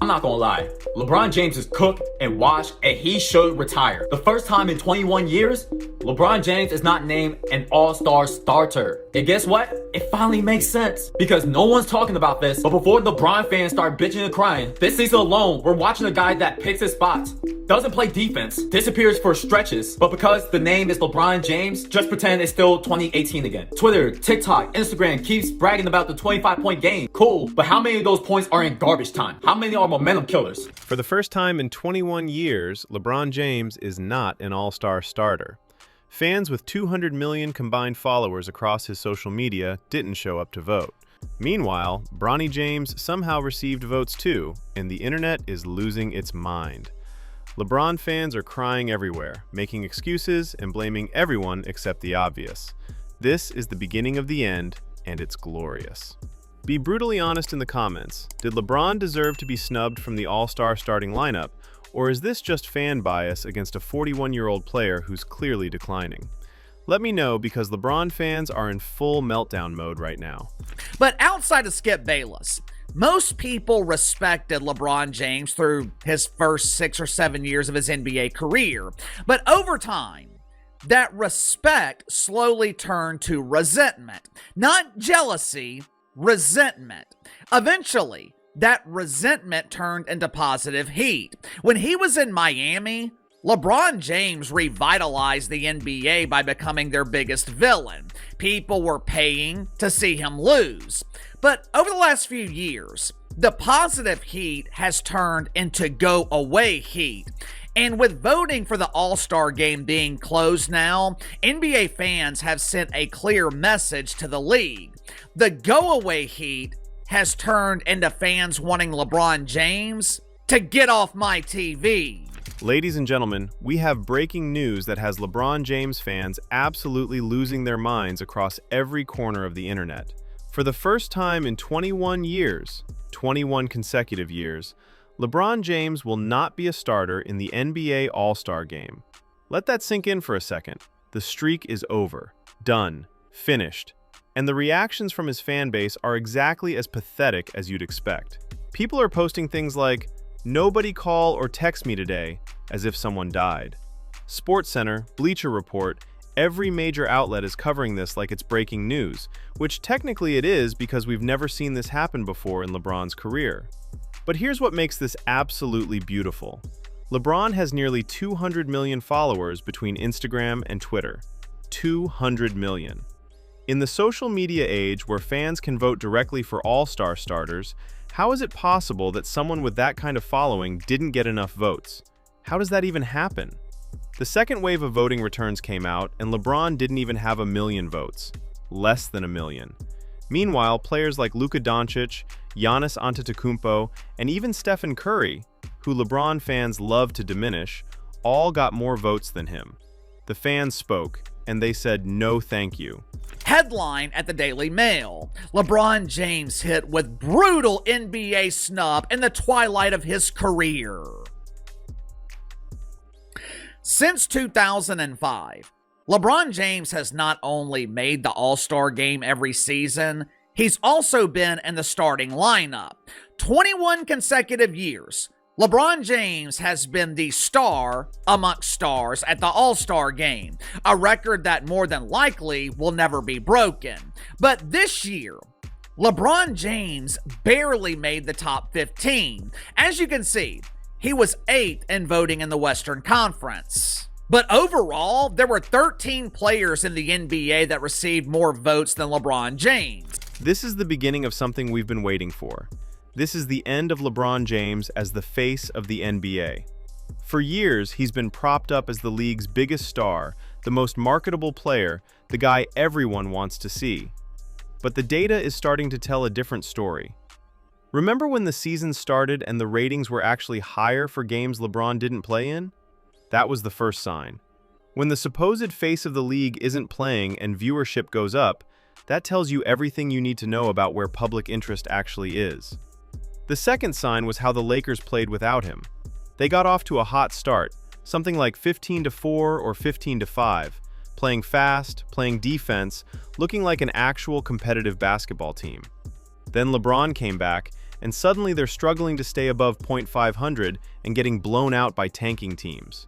not gonna lie. LeBron James is cooked and washed, and he should retire. The first time in 21 years, LeBron James is not named an all-star starter. And guess what? It finally makes sense. Because no one's talking about this, but before LeBron fans start bitching and crying, this season alone, we're watching a guy that picks his spots, doesn't play defense, disappears for stretches, but because the name is LeBron James, just pretend it's still 2018 again. Twitter, TikTok, Instagram keeps bragging about the 25-point game. Cool, but how many of those points are in garbage time? How many are momentum killers? For the first time in 21 years, LeBron James is not an all-star starter. Fans with 200 million combined followers across his social media didn't show up to vote. Meanwhile, Bronny James somehow received votes too, and the internet is losing its mind. LeBron fans are crying everywhere, making excuses and blaming everyone except the obvious. This is the beginning of the end, and it's glorious. Be brutally honest in the comments. Did LeBron deserve to be snubbed from the All-Star starting lineup, or is this just fan bias against a 41-year-old player who's clearly declining? Let me know, because LeBron fans are in full meltdown mode right now. But outside of Skip Bayless, most people respected LeBron James through his first 6 or 7 years of his NBA career. But over time, that respect slowly turned to resentment. Not jealousy, resentment. Eventually, that resentment turned into positive heat. When he was in Miami, LeBron James revitalized the NBA by becoming their biggest villain. People were paying to see him lose. But over the last few years, the positive heat has turned into go-away heat. And with voting for the All-Star game being closed now, NBA fans have sent a clear message to the league. The go-away heat has turned into fans wanting LeBron James to get off my TV. Ladies and gentlemen, we have breaking news that has LeBron James fans absolutely losing their minds across every corner of the internet. For the first time in 21 years, 21 consecutive years, LeBron James will not be a starter in the NBA All-Star Game. Let that sink in for a second. The streak is over, done, finished, and the reactions from his fan base are exactly as pathetic as you'd expect. People are posting things like, "Nobody call or text me today," as if someone died. SportsCenter, Bleacher Report, every major outlet is covering this like it's breaking news, which technically it is because we've never seen this happen before in LeBron's career. But here's what makes this absolutely beautiful. LeBron has nearly 200 million followers between Instagram and Twitter. 200 million. In the social media age where fans can vote directly for all-star starters, how is it possible that someone with that kind of following didn't get enough votes? How does that even happen? The second wave of voting returns came out, and LeBron didn't even have 1 million votes. Less than 1 million. Meanwhile, players like Luka Doncic, Giannis Antetokounmpo, and even Stephen Curry, who LeBron fans love to diminish, all got more votes than him. The fans spoke, and they said no thank you. Headline at the Daily Mail: LeBron James hit with brutal NBA snub in the twilight of his career. Since 2005, LeBron James has not only made the All-Star game every season, he's also been in the starting lineup. 21 consecutive years, LeBron James has been the star amongst stars at the All-Star game, a record that more than likely will never be broken. But this year, LeBron James barely made the top 15. As you can see, he was 8th in voting in the Western Conference. But overall, there were 13 players in the NBA that received more votes than LeBron James. This is the beginning of something we've been waiting for. This is the end of LeBron James as the face of the NBA. For years, he's been propped up as the league's biggest star, the most marketable player, the guy everyone wants to see. But the data is starting to tell a different story. Remember when the season started and the ratings were actually higher for games LeBron didn't play in? That was the first sign. When the supposed face of the league isn't playing and viewership goes up, that tells you everything you need to know about where public interest actually is. The second sign was how the Lakers played without him. They got off to a hot start, something like 15-4 or 15-5, playing fast, playing defense, looking like an actual competitive basketball team. Then LeBron came back, and suddenly they're struggling to stay above .500 and getting blown out by tanking teams.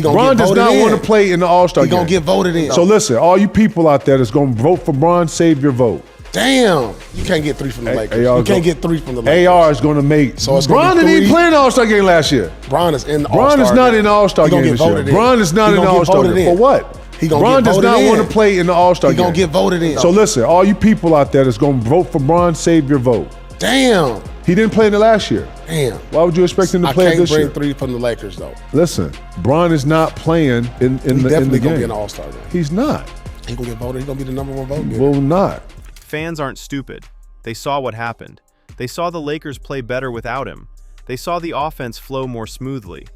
Bron does not want to play in the All-Star game. He gonna get voted in. So listen, all you people out there that's gonna vote for Bron, save your vote. Damn, you can't get 3 from the Lakers. You can't get 3 from the Lakers. AR is gonna make. So it's Bron didn't even play in the All-Star game last year. Bron is in the All-Star. Bron is not in the All-Star game this year. Bron is not in the All-Star game. For what? Bron does not want to play in the All-Star game. He gonna get voted in. So listen, all you people out there that's gonna vote for Bron, save your vote. Damn. He didn't play in the last year. Damn. Why would you expect him to play this year? I can't bring 3 from the Lakers though. Listen, Bron is not playing in the definitely game. Gonna be an All-Star game. He's not. He gonna get voted. He gonna be the #1 vote getter. Will not. Fans aren't stupid. They saw what happened. They saw the Lakers play better without him. They saw the offense flow more smoothly.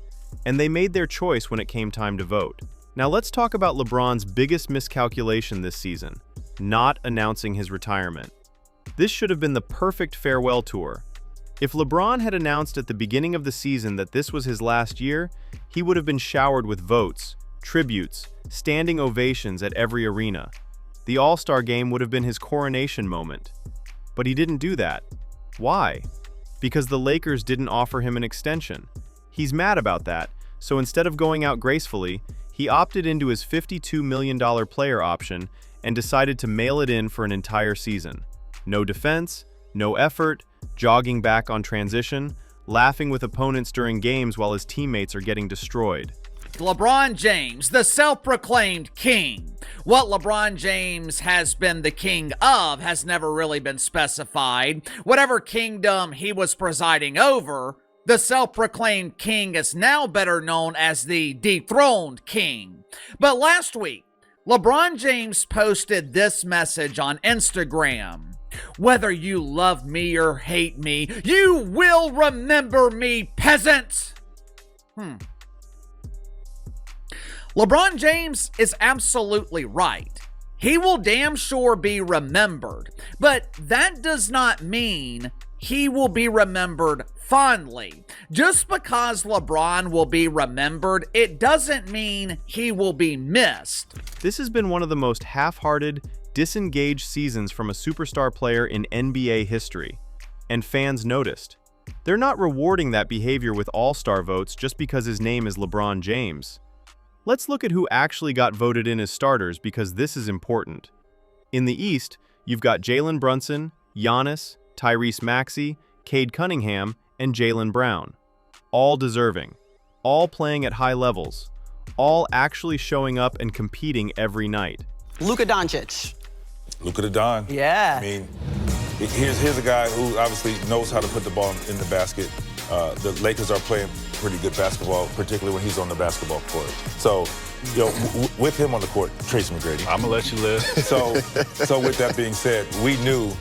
And they made their choice when it came time to vote. Now let's talk about LeBron's biggest miscalculation this season, not announcing his retirement. This should have been the perfect farewell tour. If LeBron had announced at the beginning of the season that this was his last year, he would have been showered with votes, tributes, standing ovations at every arena. The All-Star game would have been his coronation moment. But he didn't do that. Why? Because the Lakers didn't offer him an extension. He's mad about that, so instead of going out gracefully, he opted into his $52 million player option and decided to mail it in for an entire season. No defense, no effort, jogging back on transition, laughing with opponents during games while his teammates are getting destroyed. LeBron James, the self-proclaimed king. What LeBron James has been the king of has never really been specified. Whatever kingdom he was presiding over, the self-proclaimed king is now better known as the dethroned king. But last week, LeBron James posted this message on Instagram. Whether you love me or hate me, you will remember me, peasant. LeBron James is absolutely right. He will damn sure be remembered, but that does not mean he will be remembered fondly. Just because LeBron will be remembered, it doesn't mean he will be missed. This has been one of the most half-hearted, disengaged seasons from a superstar player in NBA history, and fans noticed. They're not rewarding that behavior with all-star votes just because his name is LeBron James. Let's look at who actually got voted in as starters because this is important. In the East, you've got Jalen Brunson, Giannis, Tyrese Maxey, Cade Cunningham, and Jaylen Brown. All deserving, all playing at high levels, all actually showing up and competing every night. Luka Doncic. Luka the Don. Yeah. I mean, here's a guy who obviously knows how to put the ball in the basket. The Lakers are playing pretty good basketball, particularly when he's on the basketball court. So, you know, with him on the court, Tracy McGrady. I'm gonna let you live. So with that being said, we knew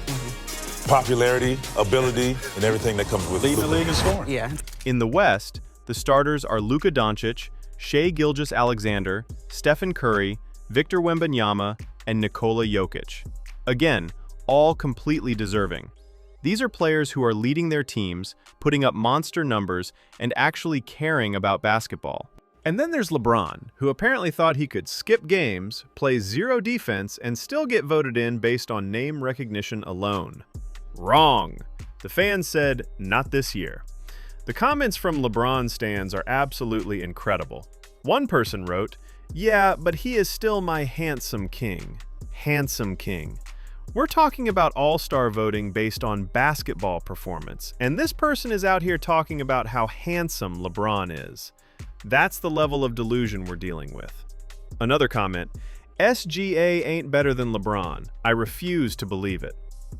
popularity, ability, and everything that comes with it. Leading the league in scoring. Yeah. In the West, the starters are Luka Doncic, Shai Gilgeous-Alexander, Stephen Curry, Victor Wembanyama, and Nikola Jokic. Again, all completely deserving. These are players who are leading their teams, putting up monster numbers, and actually caring about basketball. And then there's LeBron, who apparently thought he could skip games, play zero defense, and still get voted in based on name recognition alone. Wrong. The fans said, not this year. The comments from LeBron stans are absolutely incredible. One person wrote, "Yeah, but he is still my handsome king." Handsome king. We're talking about all-star voting based on basketball performance, and this person is out here talking about how handsome LeBron is. That's the level of delusion we're dealing with. Another comment, SGA ain't better than LeBron. I refuse to believe it.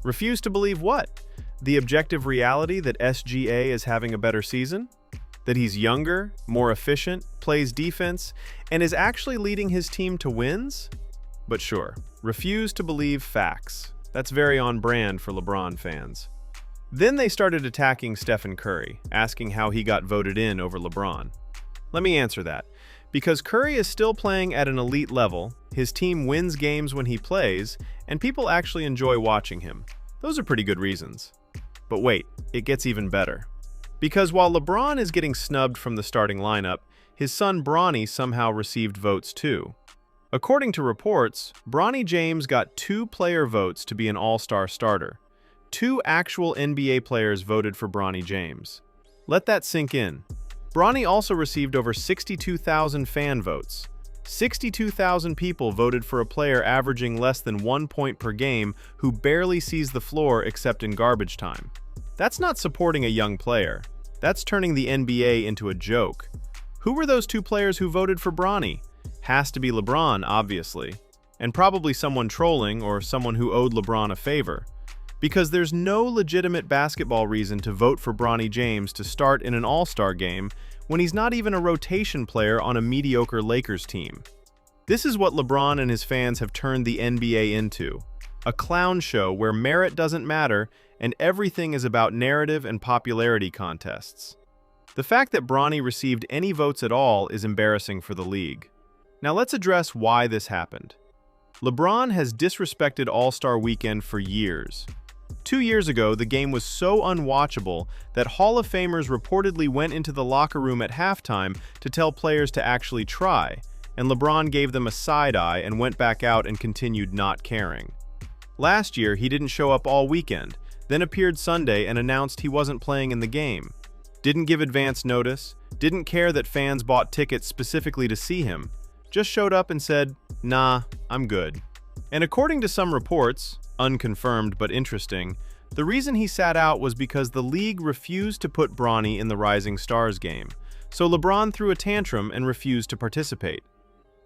Refuse to believe what? The objective reality that SGA is having a better season? That he's younger, more efficient, plays defense, and is actually leading his team to wins? But sure, refuse to believe facts. That's very on brand for LeBron fans. Then they started attacking Stephen Curry, asking how he got voted in over LeBron. Let me answer that. Because Curry is still playing at an elite level, his team wins games when he plays, and people actually enjoy watching him. Those are pretty good reasons. But wait, it gets even better. Because while LeBron is getting snubbed from the starting lineup, his son Bronny somehow received votes too. According to reports, Bronny James got 2 player votes to be an all-star starter. 2 actual NBA players voted for Bronny James. Let that sink in. Bronny also received over 62,000 fan votes. 62,000 people voted for a player averaging less than 1 point per game who barely sees the floor except in garbage time. That's not supporting a young player. That's turning the NBA into a joke. Who were those 2 players who voted for Bronny? Has to be LeBron, obviously. And probably someone trolling or someone who owed LeBron a favor. Because there's no legitimate basketball reason to vote for Bronny James to start in an All-Star game when he's not even a rotation player on a mediocre Lakers team. This is what LeBron and his fans have turned the NBA into. A clown show where merit doesn't matter and everything is about narrative and popularity contests. The fact that Bronny received any votes at all is embarrassing for the league. Now let's address why this happened. LeBron has disrespected All-Star Weekend for years. 2 years ago, the game was so unwatchable that Hall of Famers reportedly went into the locker room at halftime to tell players to actually try, and LeBron gave them a side eye and went back out and continued not caring. Last year, he didn't show up all weekend, then appeared Sunday and announced he wasn't playing in the game. Didn't give advance notice, didn't care that fans bought tickets specifically to see him, just showed up and said, "Nah, I'm good." And according to some reports, unconfirmed but interesting, the reason he sat out was because the league refused to put Bronny in the Rising Stars game, so LeBron threw a tantrum and refused to participate.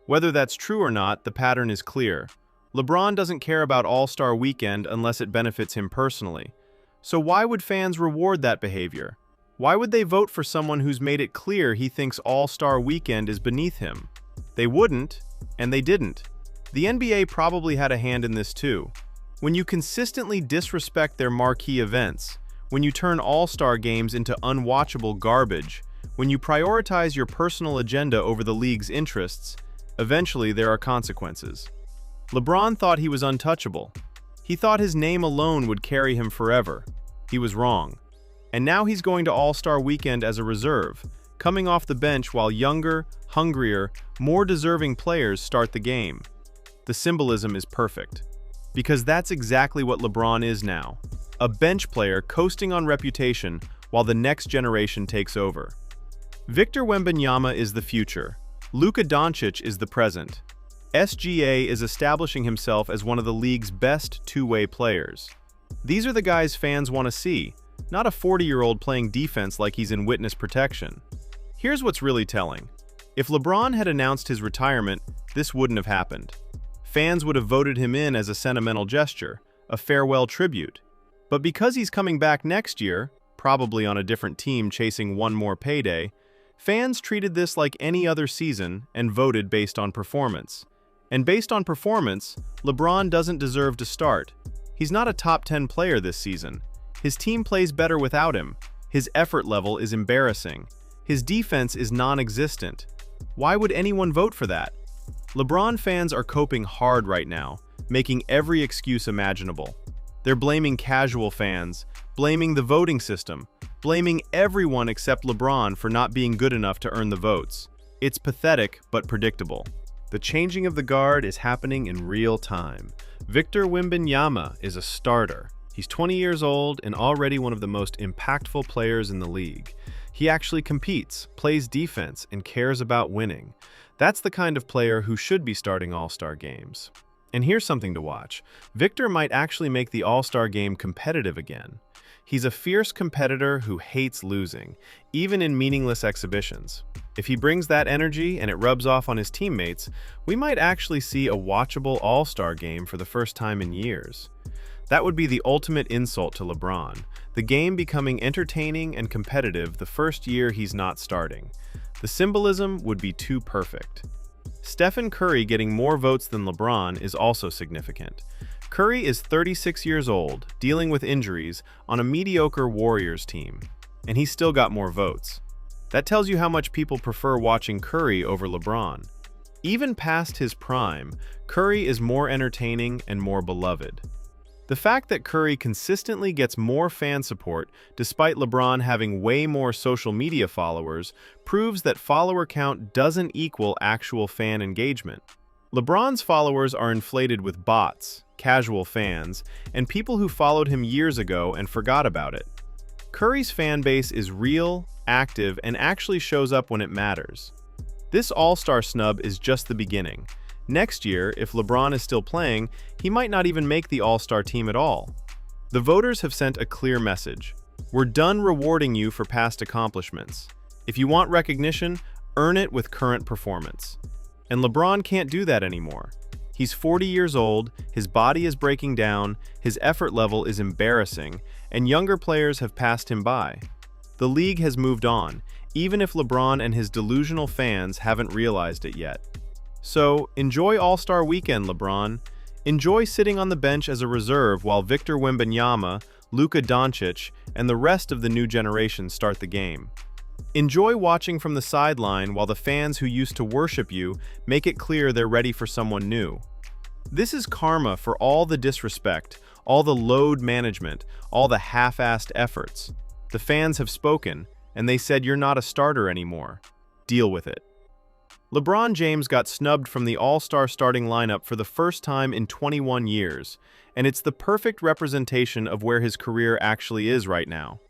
Whether that's true or not, the pattern is clear. LeBron doesn't care about All-Star Weekend unless it benefits him personally. So why would fans reward that behavior? Why would they vote for someone who's made it clear he thinks All-Star Weekend is beneath him? They wouldn't, and they didn't. The NBA probably had a hand in this too. When you consistently disrespect their marquee events, when you turn All-Star games into unwatchable garbage, when you prioritize your personal agenda over the league's interests, eventually there are consequences. LeBron thought he was untouchable. He thought his name alone would carry him forever. He was wrong. And now he's going to All-Star Weekend as a reserve, coming off the bench while younger, hungrier, more deserving players start the game. The symbolism is perfect. Because that's exactly what LeBron is now. A bench player coasting on reputation while the next generation takes over. Victor Wembanyama is the future. Luka Doncic is the present. SGA is establishing himself as one of the league's best two-way players. These are the guys fans want to see, not a 40-year-old playing defense like he's in witness protection. Here's what's really telling. If LeBron had announced his retirement, this wouldn't have happened. Fans would have voted him in as a sentimental gesture, a farewell tribute. But because he's coming back next year, probably on a different team chasing one more payday, fans treated this like any other season and voted based on performance. And based on performance, LeBron doesn't deserve to start. He's not a top 10 player this season. His team plays better without him. His effort level is embarrassing. His defense is non-existent. Why would anyone vote for that? LeBron fans are coping hard right now, making every excuse imaginable. They're blaming casual fans, blaming the voting system, blaming everyone except LeBron for not being good enough to earn the votes. It's pathetic but predictable. The changing of the guard is happening in real time. Victor Wembanyama is a starter. He's 20 years old and already one of the most impactful players in the league. He actually competes, plays defense, and cares about winning. That's the kind of player who should be starting All-Star games. And here's something to watch. Victor might actually make the All-Star game competitive again. He's a fierce competitor who hates losing, even in meaningless exhibitions. If he brings that energy and it rubs off on his teammates, we might actually see a watchable All-Star game for the first time in years. That would be the ultimate insult to LeBron, the game becoming entertaining and competitive the first year he's not starting. The symbolism would be too perfect. Stephen Curry getting more votes than LeBron is also significant. Curry is 36 years old, dealing with injuries, on a mediocre Warriors team, and he's still got more votes. That tells you how much people prefer watching Curry over LeBron. Even past his prime, Curry is more entertaining and more beloved. The fact that Curry consistently gets more fan support despite LeBron having way more social media followers proves that follower count doesn't equal actual fan engagement. LeBron's followers are inflated with bots, casual fans, and people who followed him years ago and forgot about it. Curry's fan base is real, active, and actually shows up when it matters. This All-Star snub is just the beginning. Next year, if LeBron is still playing, he might not even make the All-Star team at all. The voters have sent a clear message. We're done rewarding you for past accomplishments. If you want recognition, earn it with current performance. And LeBron can't do that anymore. He's 40 years old, his body is breaking down, his effort level is embarrassing, and younger players have passed him by. The league has moved on, even if LeBron and his delusional fans haven't realized it yet. So, enjoy All-Star Weekend, LeBron. Enjoy sitting on the bench as a reserve while Victor Wembanyama, Luka Doncic, and the rest of the new generation start the game. Enjoy watching from the sideline while the fans who used to worship you make it clear they're ready for someone new. This is karma for all the disrespect, all the load management, all the half-assed efforts. The fans have spoken, and they said you're not a starter anymore. Deal with it. LeBron James got snubbed from the All-Star starting lineup for the first time in 21 years, and it's the perfect representation of where his career actually is right now.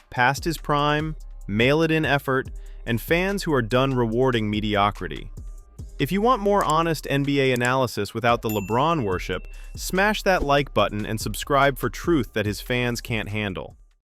Past his prime, mail-it-in effort, and fans who are done rewarding mediocrity. If you want more honest NBA analysis without the LeBron worship, smash that like button and subscribe for truth that his fans can't handle.